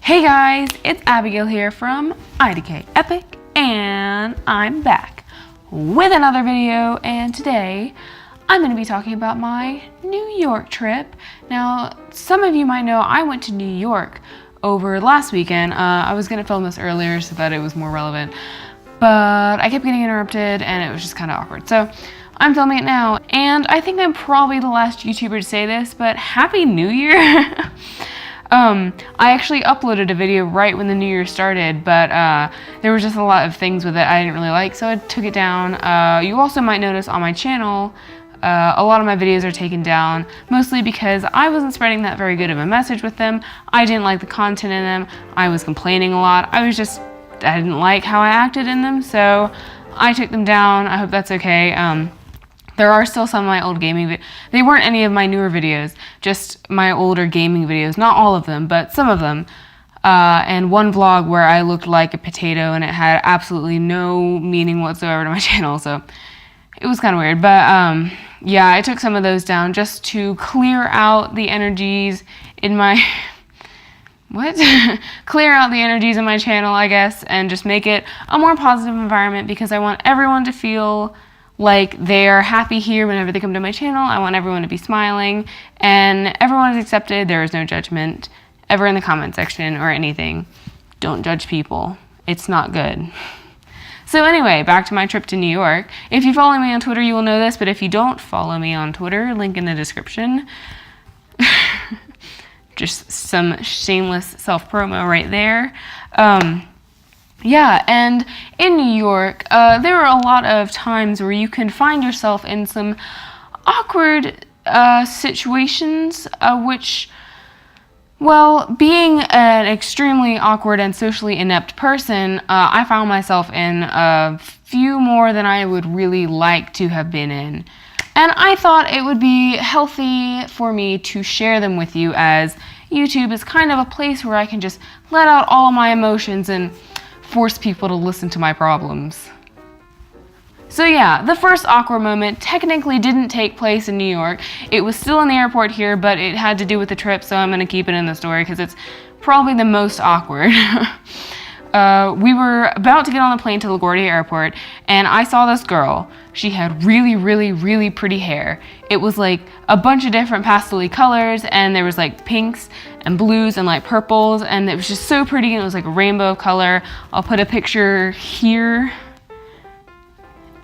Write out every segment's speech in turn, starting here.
Hey guys, it's Abigail here from IDK Epic, and I'm back with another video, and today I'm going to be talking about my New York trip. Now, some of you might know I went to New York over last weekend. I was going to film this earlier so that it was more relevant, but I kept getting interrupted and it was just kind of awkward. So I'm filming it now, and I think I'm probably the last YouTuber to say this, but Happy New Year! I actually uploaded a video right when the new year started, but there was just a lot of things with it I didn't really like, so I took it down. You also might notice on my channel, a lot of my videos are taken down, mostly because I wasn't spreading that very good of a message with them. I didn't like the content in them. I was complaining a lot. I didn't like how I acted in them, so I took them down. I hope that's okay. There are still some of my old gaming videos. They weren't any of my newer videos, just my older gaming videos. Not all of them, but some of them. And one vlog where I looked like a potato and it had absolutely no meaning whatsoever to my channel, so it was kind of weird. But yeah, I took some of those down just to clear out the energies in my... clear out the energies in my channel, I guess, and just make it a more positive environment, because I want everyone to feel like they're happy here whenever they come to my channel. I want everyone to be smiling, and everyone is accepted. There is no judgment ever in the comment section or anything. Don't judge people. It's not good. So anyway, back to my trip to New York. If you follow me on Twitter, you will know this, but if you don't follow me on Twitter, link in the description. Just some shameless self-promo right there. Yeah, and in New York, there are a lot of times where you can find yourself in some awkward situations, which, well, being an extremely awkward and socially inept person, I found myself in a few more than I would really like to have been in. And I thought it would be healthy for me to share them with you, as YouTube is kind of a place where I can just let out all of my emotions and force people to listen to my problems. So yeah, the first awkward moment technically didn't take place in New York. It was still in the airport here, but it had to do with the trip, so I'm gonna keep it in the story because it's probably the most awkward. We were about to get on the plane to LaGuardia Airport, and I saw this girl. She had really, really, really pretty hair. It was like a bunch of different pastel-y colors, and there was like pinks and blues and like purples, and it was just so pretty, and it was like a rainbow of color. I'll put a picture here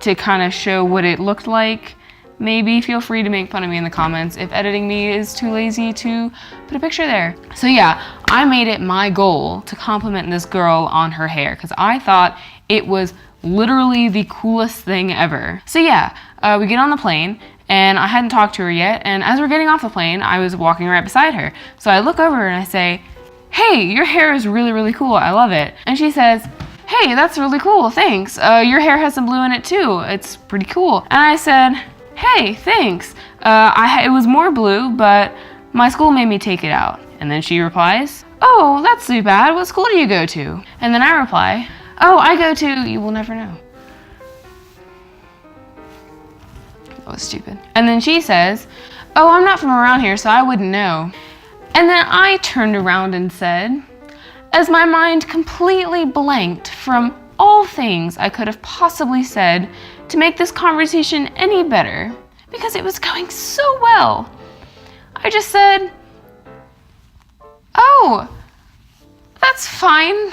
to kind of show what it looked like. Maybe feel free to make fun of me in the comments if editing me is too lazy to put a picture there. So yeah, I made it my goal to compliment this girl on her hair, because I thought it was literally the coolest thing ever. So yeah, we get on the plane, and I hadn't talked to her yet, and as we're getting off the plane, I was walking right beside her. So I look over and I say, "Hey, your hair is really, really cool. I love it." And she says, "Hey, that's really cool, thanks. Your hair has some blue in it too. It's pretty cool." And I said, "Hey, thanks. It was more blue, but my school made me take it out." And then she replies, "Oh, that's too bad. What school do you go to?" And then I reply, "Oh, I go to," you will never know. That was stupid. And then she says, "Oh, I'm not from around here, so I wouldn't know." And then I turned around and said, as my mind completely blanked from all things I could have possibly said to make this conversation any better, because it was going so well, I just said, "Oh, that's fine."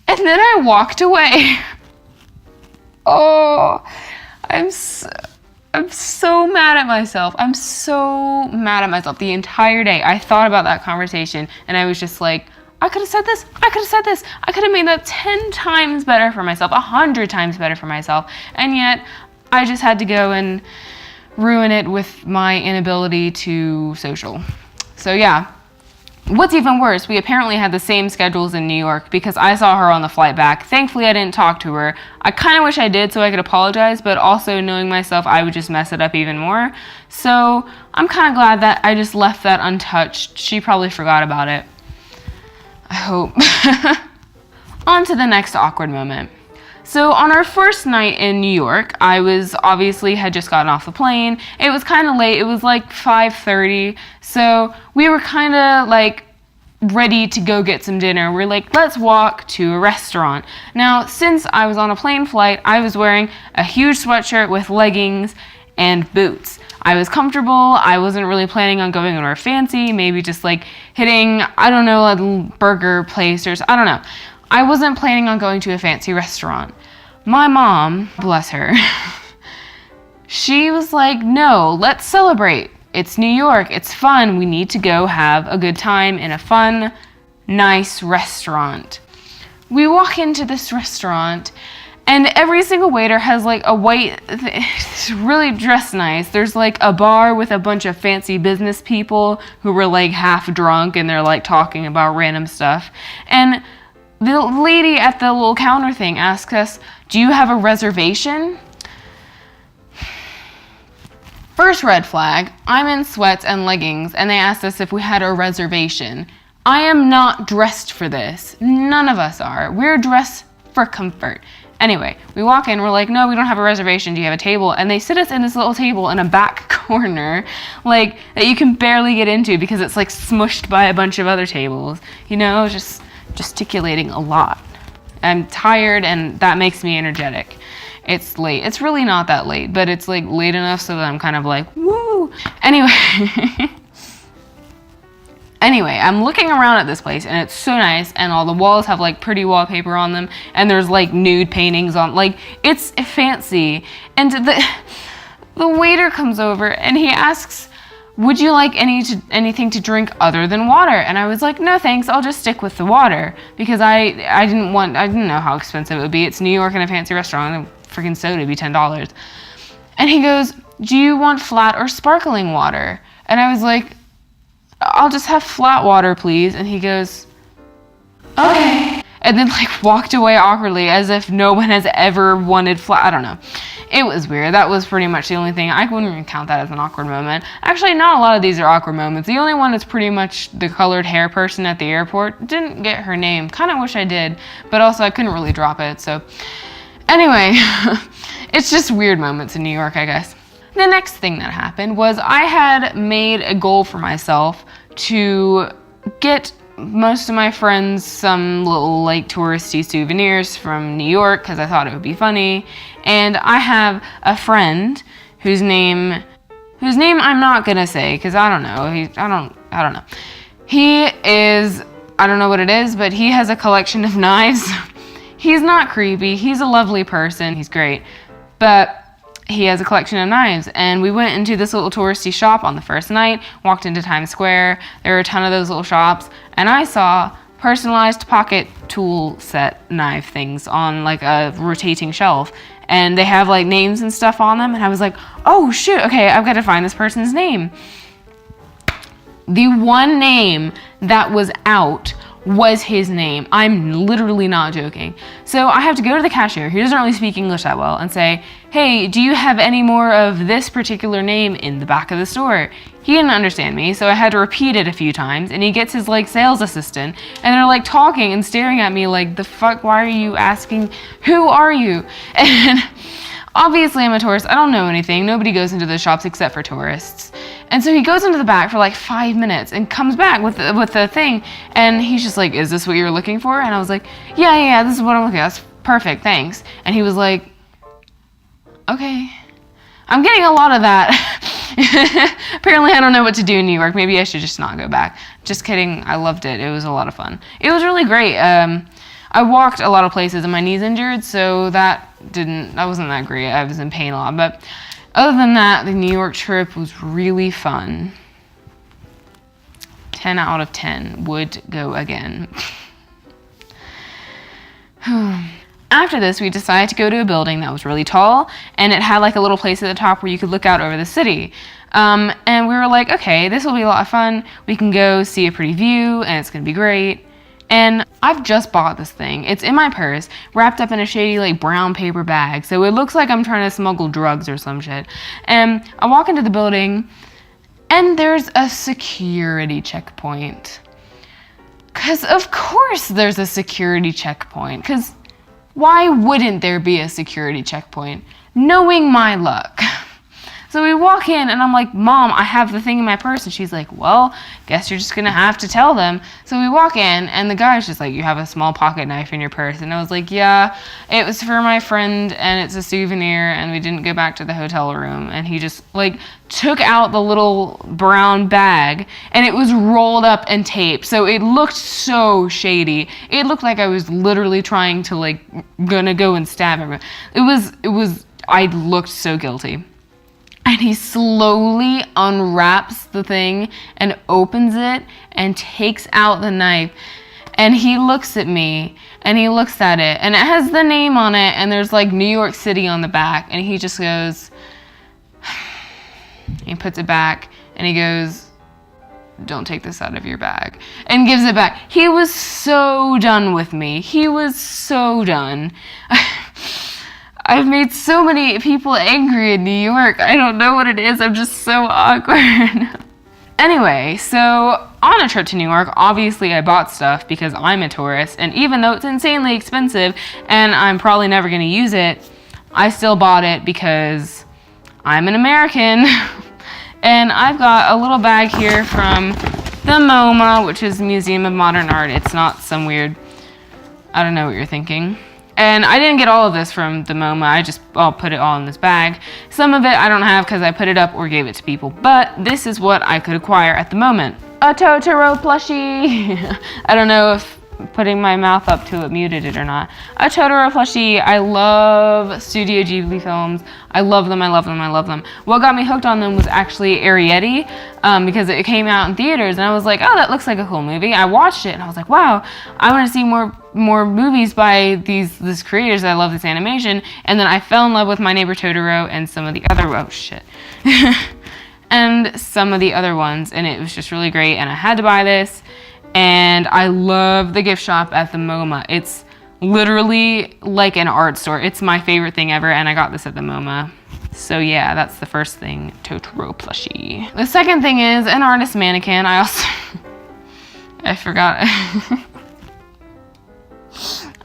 And then I walked away. Oh, I'm so mad at myself. I'm so mad at myself. The entire day I thought about that conversation, and I was just like, I could have said this, I could have said this, I could have made that 10 times better for myself, 100 times better for myself, and yet I just had to go and ruin it with my inability to social. So yeah. What's even worse, we apparently had the same schedules in New York, because I saw her on the flight back. Thankfully, I didn't talk to her. I kind of wish I did so I could apologize, but also knowing myself, I would just mess it up even more. So I'm kind of glad that I just left that untouched. She probably forgot about it. I hope. On to the next awkward moment. So on our first night in New York, I had just gotten off the plane. It was kind of late. It was like 5:30. So we were kind of like ready to go get some dinner. We're like, let's walk to a restaurant. Now, since I was on a plane flight, I was wearing a huge sweatshirt with leggings and boots. I was comfortable. I wasn't really planning on going anywhere fancy, maybe just like hitting, I don't know, a burger place or I don't know. I wasn't planning on going to a fancy restaurant. My mom, bless her, she was like, no, let's celebrate. It's New York. It's fun. We need to go have a good time in a fun, nice restaurant. We walk into this restaurant and every single waiter has like a white, it's really dressed nice. There's like a bar with a bunch of fancy business people who were like half drunk and they're like talking about random stuff. And the lady at the little counter thing asks us, do you have a reservation? First red flag, I'm in sweats and leggings and they asked us if we had a reservation. I am not dressed for this. None of us are. We're dressed for comfort. Anyway, we walk in, we're like, no, we don't have a reservation. Do you have a table? And they sit us in this little table in a back corner, like that you can barely get into because it's like smushed by a bunch of other tables. You know, just gesticulating a lot. I'm tired and that makes me energetic. It's late. It's really not that late, but it's like late enough so that I'm kind of like, woo. Anyway. Anyway, I'm looking around at this place and it's so nice and all the walls have like pretty wallpaper on them and there's like nude paintings on, like it's fancy. And the waiter comes over and he asks, would you like anything to drink other than water? And I was like, no thanks, I'll just stick with the water because I didn't know how expensive it would be. It's New York in a fancy restaurant, a freaking soda would be $10. And he goes, do you want flat or sparkling water? And I was like, I'll just have flat water, please. And he goes, okay. And then like walked away awkwardly as if no one has ever wanted flat. I don't know. It was weird. That was pretty much the only thing. I wouldn't even count that as an awkward moment. Actually, not a lot of these are awkward moments. The only one that's pretty much the colored hair person at the airport. Didn't get her name. Kind of wish I did, but also I couldn't really drop it. So anyway, it's just weird moments in New York, I guess. The next thing that happened was I had made a goal for myself to get most of my friends some little like touristy souvenirs from New York because I thought it would be funny. And I have a friend whose name I'm not gonna say because I don't know. I don't know. He is, I don't know what it is, but he has a collection of knives. He's not creepy. He's a lovely person. He's great. But he has a collection of knives, and we went into this little touristy shop on the first night, walked into Times Square. There were a ton of those little shops, and I saw personalized pocket tool set knife things on like a rotating shelf, and they have like names and stuff on them, and I was like, oh shoot, okay, I've got to find this person's name. The one name that was out was his name. I'm literally not joking. So I have to go to the cashier, who doesn't really speak English that well, and say, hey, do you have any more of this particular name in the back of the store? He didn't understand me, so I had to repeat it a few times, and he gets his like sales assistant, and they're like talking and staring at me like, the fuck, why are you asking, who are you? And obviously I'm a tourist, I don't know anything, nobody goes into the shops except for tourists. And so he goes into the back for like 5 minutes and comes back with the thing, and he's just like, is this what you're looking for? And I was like, yeah, this is what I'm looking at, that's perfect, thanks. And he was like, okay. I'm getting a lot of that. Apparently I don't know what to do in New York, maybe I should just not go back. Just kidding, I loved it, it was a lot of fun. It was really great. I walked a lot of places and my knee's injured, so that wasn't that great. I was in pain a lot, but other than that, the New York trip was really fun. 10 out of 10 would go again. After this, we decided to go to a building that was really tall, and it had like a little place at the top where you could look out over the city. And we were like, okay, this will be a lot of fun. We can go see a pretty view, and it's gonna be great. And I've just bought this thing. It's in my purse, wrapped up in a shady like brown paper bag. So it looks like I'm trying to smuggle drugs or some shit. And I walk into the building and there's a security checkpoint. Cause of course there's a security checkpoint. Cause why wouldn't there be a security checkpoint? Knowing my luck. So we walk in and I'm like, Mom, I have the thing in my purse. And she's like, well, guess you're just going to have to tell them. So we walk in and the guy's just like, you have a small pocket knife in your purse. And I was like, yeah, it was for my friend and it's a souvenir and we didn't go back to the hotel room. And he just like took out the little brown bag and it was rolled up and taped. So it looked so shady. It looked like I was literally trying to like gonna go and stab him. I looked so guilty. And he slowly unwraps the thing and opens it and takes out the knife. And he looks at me and he looks at it and it has the name on it and there's like New York City on the back. And he just goes, he puts it back and he goes, don't take this out of your bag, and gives it back. He was so done with me. He was so done. I've made so many people angry in New York. I don't know what it is. I'm just so awkward. Anyway, so on a trip to New York, obviously I bought stuff because I'm a tourist, and even though it's insanely expensive and I'm probably never going to use it, I still bought it because I'm an American. And I've got a little bag here from the MoMA, which is Museum of Modern Art. It's not some weird, I don't know what you're thinking. And I didn't get all of this from the MoMA. I'll put it all in this bag. Some of it I don't have because I put it up or gave it to people. But this is what I could acquire at the moment. A Totoro plushie. I don't know if putting my mouth up to it muted it or not. A Totoro plushie. I love Studio Ghibli films. I love them, I love them, I love them. What got me hooked on them was actually Arrietty, because it came out in theaters and I was like, oh, that looks like a cool movie. I watched it and I was like, wow, I want to see more movies by these creators. I love this animation. And then I fell in love with My Neighbor Totoro and some of the other, oh shit. And some of the other ones, and it was just really great and I had to buy this. And I love the gift shop at the MoMA. It's literally like an art store. It's my favorite thing ever, and I got this at the MoMA. So yeah, that's the first thing, Totoro plushie. The second thing is an artist mannequin. I forgot.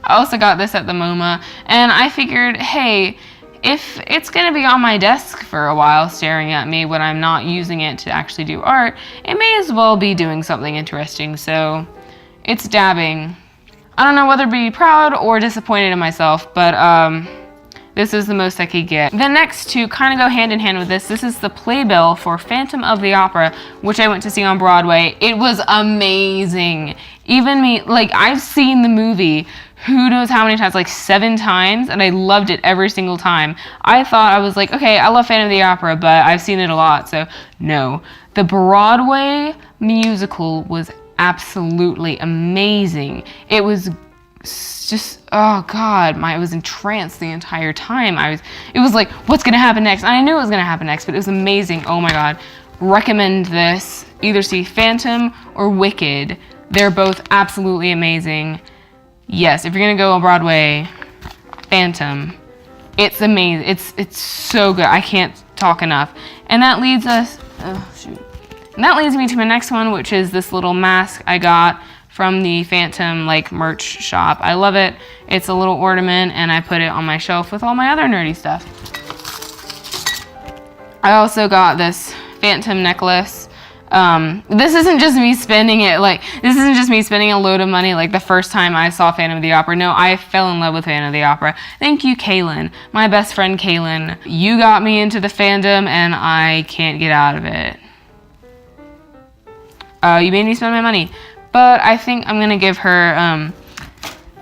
I also got this at the MoMA, and I figured, hey, if it's gonna be on my desk for a while staring at me when I'm not using it to actually do art, it may as well be doing something interesting. So it's dabbing. I don't know whether to be proud or disappointed in myself, but this is the most I could get. The next two kind of go hand in hand with this. This is the playbill for Phantom of the Opera, which I went to see on Broadway. It was amazing. Even me, like, I've seen the movie who knows how many times, like 7 times, and I loved it every single time. I thought, I was like, okay, I love Phantom of the Opera, but I've seen it a lot, so no. The Broadway musical was absolutely amazing. It was just, oh God, I was entranced the entire time. It was like, what's gonna happen next? And I knew it was gonna happen next, but it was amazing. Oh my God. Recommend this. Either see Phantom or Wicked. They're both absolutely amazing. Yes, if you're gonna go on Broadway, Phantom. It's amazing. It's so good. I can't talk enough. And that leads us, oh shoot. And that leads me to my next one, which is this little mask I got from the Phantom like merch shop. I love it. It's a little ornament and I put it on my shelf with all my other nerdy stuff. I also got this Phantom necklace. This isn't just me spending it, like, this isn't just me spending a load of money like the first time I saw Phantom of the Opera. No, I fell in love with Phantom of the Opera. Thank you, Kaylin, my best friend Kaylin. You got me into the fandom and I can't get out of it. You made me spend my money. But I think I'm gonna give her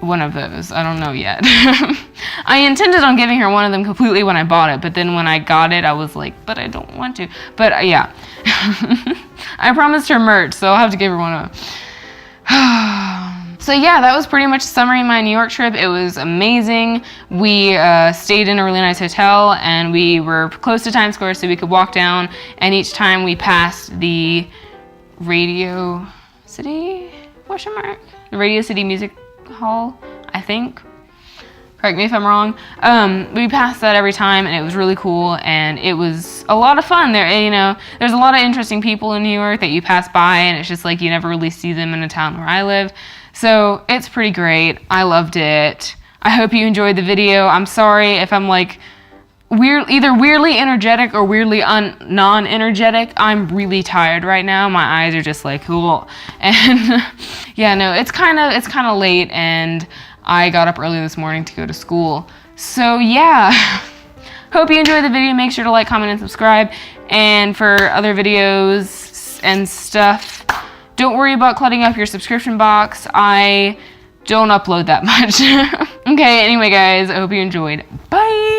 one of those. I don't know yet. I intended on giving her one of them completely when I bought it, but then when I got it, I was like, but I don't want to. But yeah. I promised her merch, so I'll have to give her one of them. So yeah, that was pretty much a summary of my New York trip. It was amazing. We stayed in a really nice hotel, and we were close to Times Square, so we could walk down, and each time we passed the Radio City, the Radio City Music Hall, I think. Correct me if I'm wrong. We passed that every time, and it was really cool, and it was a lot of fun. There's a lot of interesting people in New York that you pass by, and it's just like you never really see them in a town where I live. So it's pretty great. I loved it. I hope you enjoyed the video. I'm sorry if I'm like either weirdly energetic or weirdly non-energetic. I'm really tired right now. My eyes are just like, cool. And yeah, no, it's kind of late, and I got up early this morning to go to school. So yeah, hope you enjoyed the video. Make sure to like, comment, and subscribe. And for other videos and stuff, don't worry about cluttering up your subscription box. I don't upload that much. Okay, anyway guys, I hope you enjoyed. Bye!